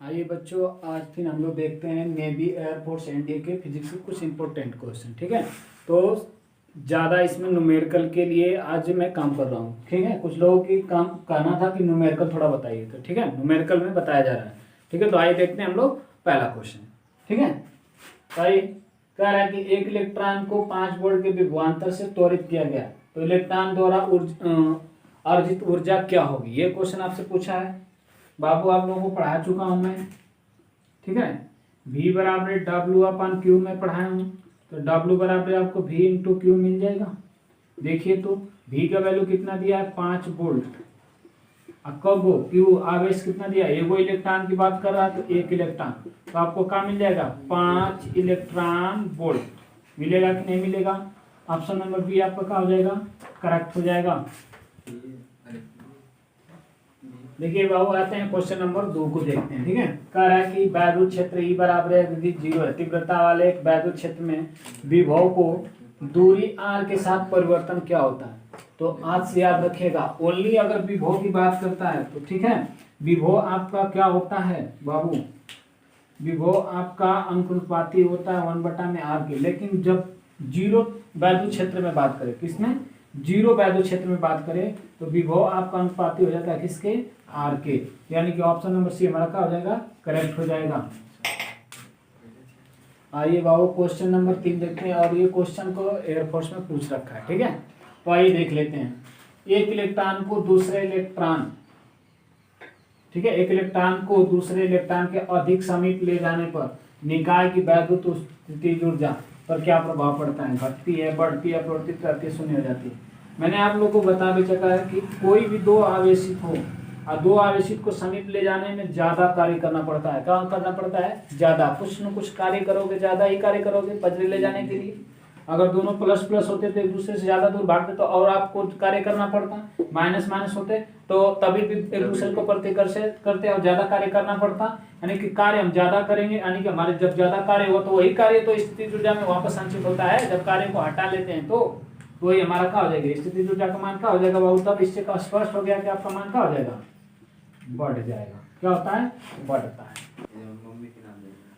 आइए बच्चों, आज फिर हम लोग देखते हैं नेवी, एयरफोर्स, एनडीए के फिजिक्स के कुछ इंपॉर्टेंट क्वेश्चन। ठीक है, तो ज़्यादा इसमें न्यूमेरिकल के लिए आज मैं काम कर रहा हूँ। ठीक है, कुछ लोगों की काम कहना था कि न्यूमेरिकल थोड़ा बताइए, तो ठीक है न्यूमेरिकल में बताया जा रहा है। ठीक है, तो आइए देखते हैं हम लोग पहला क्वेश्चन। ठीक है, तो आइए कह रहा है कि एक इलेक्ट्रॉन को 5 वोल्ट के विभवांतर से त्वरित किया गया, तो इलेक्ट्रॉन द्वारा अर्जित ऊर्जा क्या होगी, ये क्वेश्चन आपसे पूछा है। बाबू आप लोगों को पढ़ा चुका हूं मैं। ठीक है, V बराबर W/Q में पढ़ाया हूं, तो W बराबर आपको V इंटू क्यू मिल जाएगा। देखिए तो V का वैल्यू कितना दिया है, 5 वोल्ट। अब कब Q आवेश कितना दिया, एगो इलेक्ट्रॉन की बात कर रहा है, तो एक इलेक्ट्रॉन, तो आपको क्या मिल जाएगा, 5 इलेक्ट्रॉन वोल्ट मिलेगा कि नहीं मिलेगा। ऑप्शन नंबर बी आपका क्या हो जाएगा, करेक्ट हो जाएगा। देखिए बाबू आते हैं क्वेश्चन नंबर 2 को देखते हैं। ठीक है, कह रहा है कि वैद्युत क्षेत्र E बराबर है यदि 0 है, तीव्रता वाले एक वैद्युत क्षेत्र में विभव को दूरी r के साथ परिवर्तन क्या होता है। तो आज से याद रखिएगा, ओनली अगर विभव की बात करता है तो ठीक है, विभव आपका क्या होता है बाबू, विभव आपका अनुपाती होता है 1/r के। लेकिन जब 0 वैद्युत क्षेत्र में बात करें, किसमें, 0 वैद्युत क्षेत्र में बात करें, तो विभव आपका अनुपाती हो जाता है किसके, आर के। यानी कि ऑप्शन नंबर सी हमारा क्या हो जाएगा, करेक्ट हो जाएगा। आइए बाबू क्वेश्चन नंबर 3 देखते हैं, और ये क्वेश्चन को एयरफोर्स में पूछ रखा है। ठीक है, तो आइए देख लेते हैं। एक इलेक्ट्रॉन को दूसरे इलेक्ट्रॉन, ठीक है, एक इलेक्ट्रॉन को दूसरे इलेक्ट्रॉन के अधिक समीप ले जाने पर निकाय की वैद्युत स्थितिज ऊर्जा पर क्या प्रभाव पड़ता है, घटती है, बढ़ती है, परिवर्तित करती है, शून्य हो जाती है। मैंने आप लोगों को बता भी चुका है कि कोई भी दो आवेशित हो और दो आवेशित को समीप ले जाने में ज्यादा कार्य करना पड़ता है। क्या करना पड़ता है, ज्यादा, कुछ न कुछ कार्य करोगे, ज्यादा ही कार्य करोगे पजरे ले जाने के लिए। अगर दोनों प्लस प्लस होते तो एक दूसरे से ज्यादा दूर भागते तो और आपको कार्य करना पड़ता, माइनस माइनस होते तो तभी भी एक दूसरे को प्रतिकर से करते और ज्यादा कार्य करना पड़ता। यानी कि कार्य हम ज्यादा करेंगे, यानी कि हमारे जब ज्यादा कार्य हो तो वही कार्य तो स्थितिज ऊर्जा में वापस संचित होता है। जब कार्य को हटा लेते हैं तो वही हमारा क्या हो जाएगा, स्थितिज ऊर्जा का मान क्या हो जाएगा बाबू। तब इससे स्पष्ट हो गया कि आपका मान क्या हो जाएगा, बढ़ जाएगा। क्या होता है, बढ़ता है।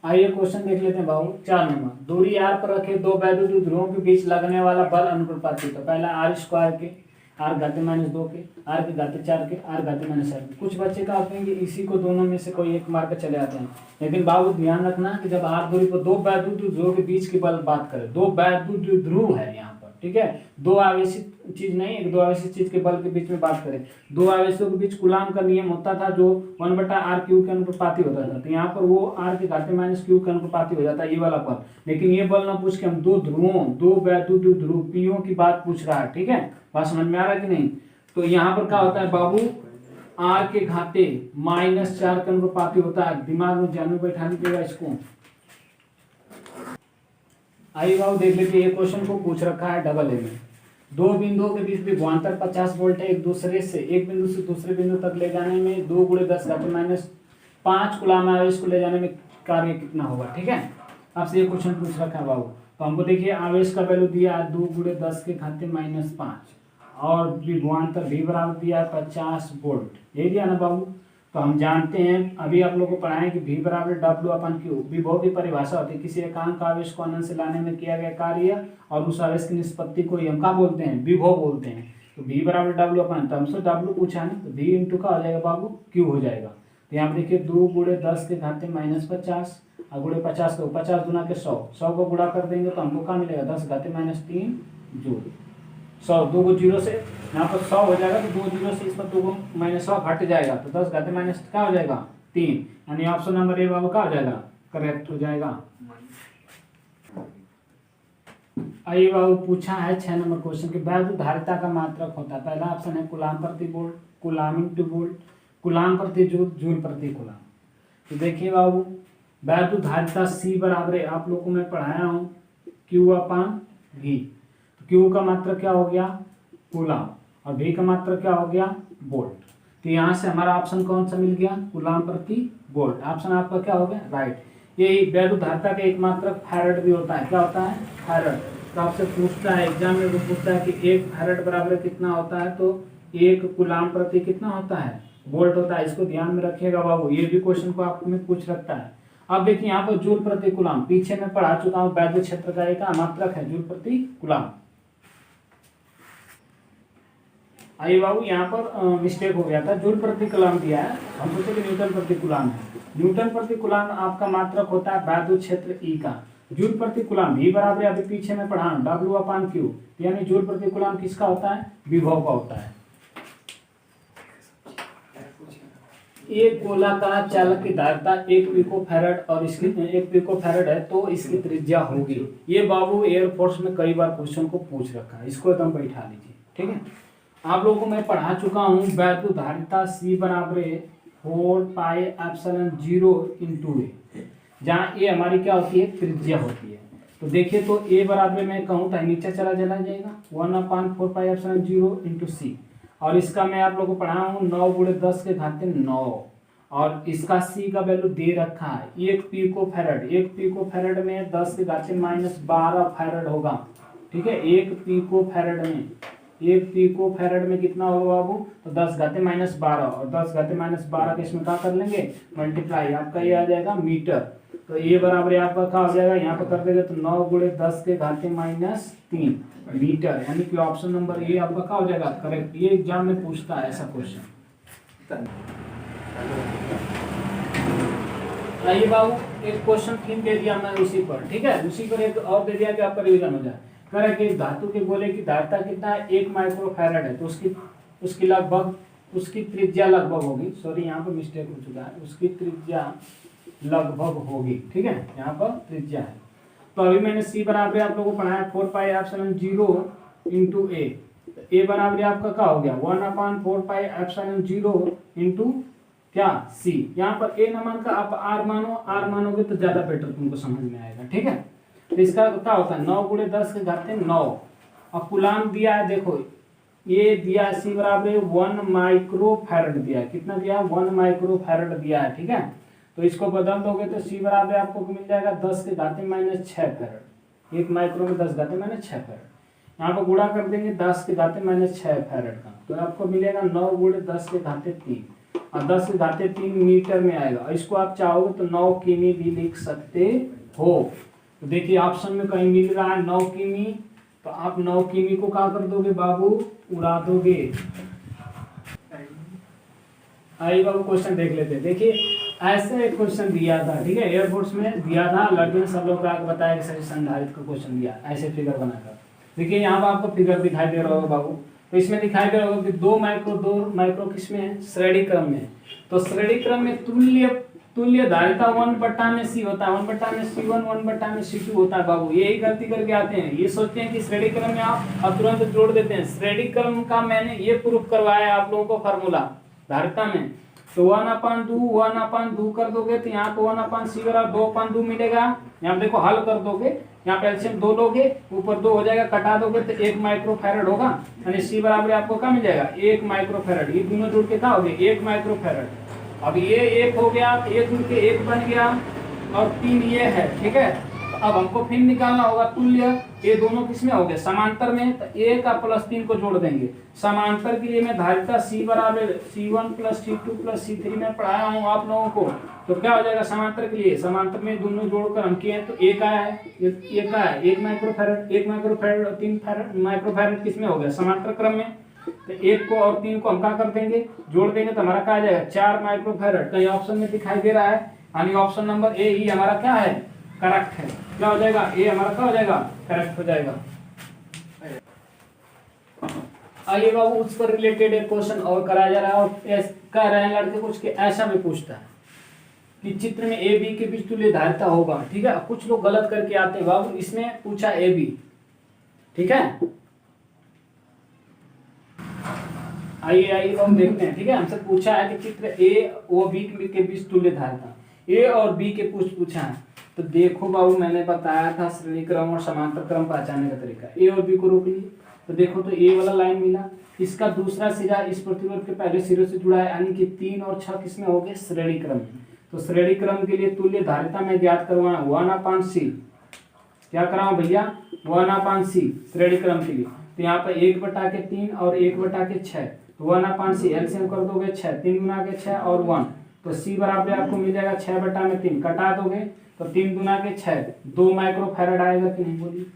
आइए क्वेश्चन देख लेते हैं बाबू। 4 नंबर, दूरी r पर रखे दो वैद्युत ध्रुवों के बीच लगने वाला बल अनुपाती। तो पहला r² के, r घाते -2 के, r के घाते 4 के, r घाते -8 के। कुछ बच्चे क्या होते हैं कि इसी को दोनों में से कोई एक मार के चले आते हैं। लेकिन बाबू ध्यान रखना कि जब r दूरी पर दो वैद्युत ध्रुवों के बीच की बल बात करें, दो वैद्युत ध्रुव है यहाँ पर, ठीक है, दो आवेशित चीज नहीं, एक दो आवेशित चीज के बल के बीच में बात करें। दो आवेशों के बीच कूलाम का नियम होता था जो 1/r³ के अनुपाती होता था। तो यहाँ पर वो r के घाते -q के अनुपाती हो जाता है, ये वाला बल। लेकिन ये बल ना पूछ के हम दो ध्रुवों, दो वैद्युत ध्रुवियों की बात पूछ रहा है। ठीक है, बात समझ में आ रहा है कि नहीं। तो यहाँ पर क्या होता है बाबू, r के घाते -4 के अनुपाती होता है। दिमाग में जानू बैठा लीजिएगा इसको। आइए बाबू देख लेते, ये क्वेश्चन को पूछ रखा है डबल ए में। दो बिंदुओं के बीच विभवांतर 50 वोल्ट है। एक दूसरे से, एक बिंदु से दूसरे बिंदु तक ले जाने में 2 × 10⁻5 कूलाम आवेश को ले जाने में कार्य कितना होगा। ठीक है, आपसे ये क्वेश्चन पूछ रखा है बाबू। तो हमको देखिए आवेश का वैल्यू दिया है 2 × 10⁻5 और विभवांतर V बराबर दिया है 50 वोल्ट, यही दिया ना बाबू। तो हम जानते हैं, अभी आप लोगों को पढ़ाएं कि V बराबर W/Q। विभव की परिभाषा होती है किसी एकांक आवेश को अनंत से लाने में किया गया कार्य और उस आवेश की निष्पत्ति को हम क्या बोलते हैं, विभव बोलते हैं। तो V बराबर W/, तो हमसे W पूछा है तो V इंटू का हो जाएगा बाबू, Q हो जाएगा। तो यहाँ पे देखिए 2 × 10⁻50 और गुणे 50 को 50 गुना के 100 को गुणा कर देंगे तो हमको क्या मिलेगा, 10⁻³ जूल। 100 2 को 0 से यहाँ पर 100 हो जाएगा, तो 2 0 से इसमें 2 को -100 घट जाएगा, तो 10⁻³ क्या हो जाएगा, 3। यानी ऑप्शन नंबर ए बाबू क्या हो जाएगा, करेक्ट हो जाएगा। आइए बाबू पूछा है 6 नंबर क्वेश्चन की वैद्युत धारिता का मात्रक होता है। पहला ऑप्शन है कूलाम प्रति volt, coulomb into volt, coulomb प्रति जूल, जूल प्रति कूलाम। तो देखिए बाबू वैद्युत धारिता C बराबर है, आप लोगों को मैं पढ़ाया हूँ Q/V। Q का मात्रक क्या हो गया, कूलाम, और V का मात्रक क्या हो गया, वोल्ट। तो यहाँ से हमारा ऑप्शन कौन सा मिल गया, कूलाम प्रति वोल्ट। ऑप्शन आपका क्या हो गया, राइट। यही वैद्युत धारिता का एक मात्रक फैराड भी होता है। क्या होता है, फैराड। तो आपसे पूछता है एग्जाम में, पूछता है कि 1 फैराड बराबर कितना होता है, तो 1 कूलाम प्रति कितना होता है, वोल्ट होता है, इसको ध्यान में रखिएगा बाबू, ये भी क्वेश्चन को आपको में पूछ रखता है। अब देखिए यहाँ पर जूल प्रति कूलम, पीछे मैं पढ़ा चुका हूँ, वैद्युत क्षेत्र का एक मात्रक है जूल प्रति कूलम। आइए बाबू यहाँ पर मिस्टेक हो गया था, जूल प्रति कूलम दिया है, हम सोचे कि न्यूटन प्रति कूलम है। न्यूटन प्रति कूलम आपका मात्रक होता है वैद्युत क्षेत्र ई का। जूल प्रति कूलम भी बराबर अभी पीछे में पढ़ा W/Q, यानी जूल प्रति कूलम किसका होता है, विभव का होता है। एक गोलाकार चालक की धारिता 1 पिकोफैरड और इसकी 1 पिकोफैरड है तो इसकी त्रिज्या होगी। ये बाबू एयरफोर्स में कई बार क्वेश्चन को पूछ रखा है, इसको एकदम बैठा लीजिए, ठीक है। आप लोगों को मैं पढ़ा चुका हूँ वैद्युत धारिता C बराबर 4πε0 × A, जहाँ ए हमारी क्या होती है, त्रिज्या होती है। तो देखिए तो ए बराबर मैं कहूँ तो नीचे चला जाएगा 1/4πε0 × C, और इसका मैं आप लोगों को पढ़ा हूँ 9 × 10⁹ और इसका C का वैल्यू दे रखा है 1 पिकोफैरड। 1 पिकोफैरड में 10⁻12 फैरड होगा, ठीक है। 1 पिकोफैरड में कितना होगा बाबू, तो 10⁻12 और 10�−12 के इसमें क्या कर लेंगे, मल्टीप्लाई, आपका ये आ जाएगा मीटर। तो ये बराबर आपका क्या हो जाएगा, यहाँ पर कर देंगे तो 9 × 10⁻³ मीटर, यानी कि ऑप्शन नंबर ए आपका क्या हो जाएगा, करेक्ट। ये एग्जाम में पूछता है ऐसा क्वेश्चन। आइए बाबू एक क्वेश्चन 3 दे दिया मैं उसी पर, ठीक है, उसी पर एक और दे दिया कि आपका रिवीजन हो जाए। कह रहा है कि धातु के गोले की धारिता कितना है, 1 माइक्रोफैरड है, तो उसकी लगभग उसकी त्रिज्या लगभग होगी, सॉरी यहाँ पर मिस्टेक हो चुका है, उसकी त्रिज्या लगभग होगी, ठीक है, यहाँ पर त्रिज्या है। तो अभी मैंने C बराबर आप लोगों को पढ़ाया 4πε0 × A, तो A बराबर आपका क्या हो गया 1/4πε0 × क्या C। यहाँ पर A न मान का आप R मानो, R मानोगे तो ज्यादा बेटर तुमको समझ में आएगा, ठीक है। तो इसका क्या होता है 9 × 10⁹ और कूलम दिया है, देखो ये दिया है C बराबर 1 माइक्रोफैरड दिया है, कितना दिया है 1 माइक्रोफैरड दिया है, ठीक है। तो इसको बदल दोगे तो C बराबर आपको मिल जाएगा 10⁻6 फैरड, 1 माइक्रो में 10⁻6 फैरड। यहाँ पर गुणा कर देंगे 10⁻6 फैरड का, तो आपको मिलेगा 9 × 10⁻3 और 10⁻3 मीटर में आएगा। इसको आप चाहोगे तो 9 किमी भी लिख सकते हो। तो देखिए ऑप्शन में कहीं मिल रहा है 9 किमी, तो आप 9 किमी को क्या कर दोगे बाबू, उड़ा दोगे। आइए बाबू क्वेश्चन देख लेते हैं। देखिए ऐसे एक क्वेश्चन दिया था, ठीक है, एयरफोर्स में दिया था, लड़के ने सब लोग का बताया कि सही संधारित्र का क्वेश्चन दिया, ऐसे फिगर बनाकर। देखिए यहाँ पर आपको फिगर दिखाई दे रहा होगा बाबू, तो इसमें दिखाई दे रहा होगा कि 2 माइक्रो किसमें है, श्रेणी क्रम में। तो श्रेणी क्रम में तुल्य धारिता 1/C होता है, 1/C1 1/C2 होता है बाबू। यही गलती करके आते हैं, ये सोचते हैं कि श्रेणी क्रम में आप तुरंत जोड़ देते हैं। श्रेणी क्रम का मैंने ये प्रूफ करवाया आप लोगों को फार्मूला धारिता में, तो 1/2 कर दोगे तो यहाँ पे 1/C बराबर 2/2 मिलेगा। यहाँ देखो हल कर दोगे, यहाँ पे एलसीएम 2 लोगे, ऊपर 2 हो जाएगा, कटा दोगे तो 1 माइक्रोफैरड होगा, यानी C बराबर आपको क्या मिल जाएगा 1 माइक्रोफैरड। ये दोनों जुड़ के क्या हो गए 1 माइक्रोफैरड। अब ये 1 हो गया, ये जुड़ के 1 बन गया और 3 ये है, ठीक है। तो अब हमको फिर निकालना होगा तुल्य, ये दोनों किसमें हो गए समांतर में, तो 1 का +3 को जोड़ देंगे। समांतर के लिए मैं धारिता C बराबर C1 + C2 + C3 में पढ़ाया हूँ आप लोगों को, तो क्या हो जाएगा समांतर के लिए, समांतर में दोनों जोड़कर हम किए तो 1 आया है, ये का है 1 माइक्रोफैरड, 1 माइक्रोफैरड और 3 माइक्रोफैरड किसमें हो गया समांतर क्रम में। तो 1 को और 3 को हम क्या कर देंगे, जोड़ देंगे तो हमारा क्या आ जाएगा 4 माइक्रोफैरड। कहीं ऑप्शन में दिखाई दे रहा है, यानी ऑप्शन नंबर ए ही हमारा क्या है, करेक्ट है। क्या हो जाएगा ए हमारा क्या हो जाएगा, करेक्ट हो जाएगा। आइए बाबू उस पर रिलेटेड एक क्वेश्चन और कराया जा रहा है, और कह रहे हैं लड़के कुछ के ऐसा भी पूछता है कि चित्र में ए बी के बीच तुल्य धारिता होगा, ठीक है। कुछ लोग गलत करके आते हैं बाबू, इसमें पूछा ए बी, ठीक है। आइए हम देखते हैं, ठीक है। हमसे पूछा है कि चित्र ए और बी के बीच तुल्य धारिता, ए और बी के पूछा है। तो देखो बाबू मैंने बताया था श्रेणी क्रम और समांतर क्रम पहचानने का तरीका, ए और बी को रोक लिए तो देखो तो ए वाला लाइन मिला, इसका दूसरा सिरा इस प्रतिवर्ग के पहले सिरे से जुड़ा है, यानी कि 3 और 6 किसमें हो गए श्रेणी क्रम में। तो श्रेणी क्रम के लिए तुल्य धारिता में ज्ञात करवाना 1/C, क्या कराऊं भैया 1/C श्रेणी क्रम के लिए। तो यहाँ पर 1/3 और 1/6, तो 1/c एलसीएम कर दोगे 6, 3 गुना के 6 और 1, तो C बराबर आपको मिल जाएगा 6/3, कटा दोगे तो 3 गुना के 6, 2 माइक्रोफैरड आएगा कि नहीं बोलिए।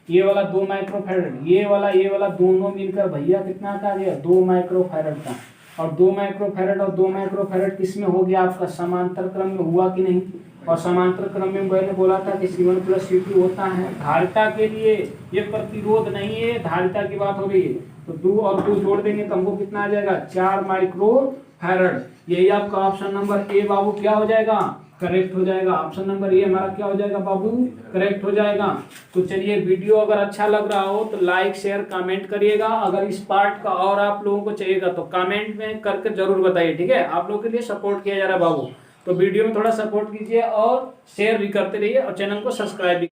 ये वाला 2 माइक्रोफैरड, ये वाला दोनों मिलकर भैया कितना का आ गया 2 माइक्रोफैरड का। और 2 माइक्रोफैरड और 2 माइक्रोफैरड किस में हो गया आपका समांतर क्रम में, हुआ कि नहीं। और समांतर क्रम में मैंने बोला था कि C1 + C2 होता है। धारिता के लिए ये प्रतिरोध नहीं है, धारिता की बात हो रही है। तो 2 और 2 जोड़ देंगे तो हमको कितना आ जाएगा 4 माइक्रोफैरड। यही आपका ऑप्शन नंबर ए बाबू क्या हो जाएगा, करेक्ट हो जाएगा। ऑप्शन नंबर ए हमारा क्या हो जाएगा बाबू, करेक्ट हो जाएगा। तो चलिए, वीडियो अगर अच्छा लग रहा हो तो लाइक शेयर कमेंट करिएगा। अगर इस पार्ट का और आप लोगों को चाहिएगा तो कमेंट में करके जरूर बताइए, ठीक है। आप लोगों के लिए सपोर्ट किया जा रहा है बाबू, तो वीडियो में थोड़ा सपोर्ट कीजिए और शेयर भी करते रहिए और चैनल को सब्सक्राइब भी।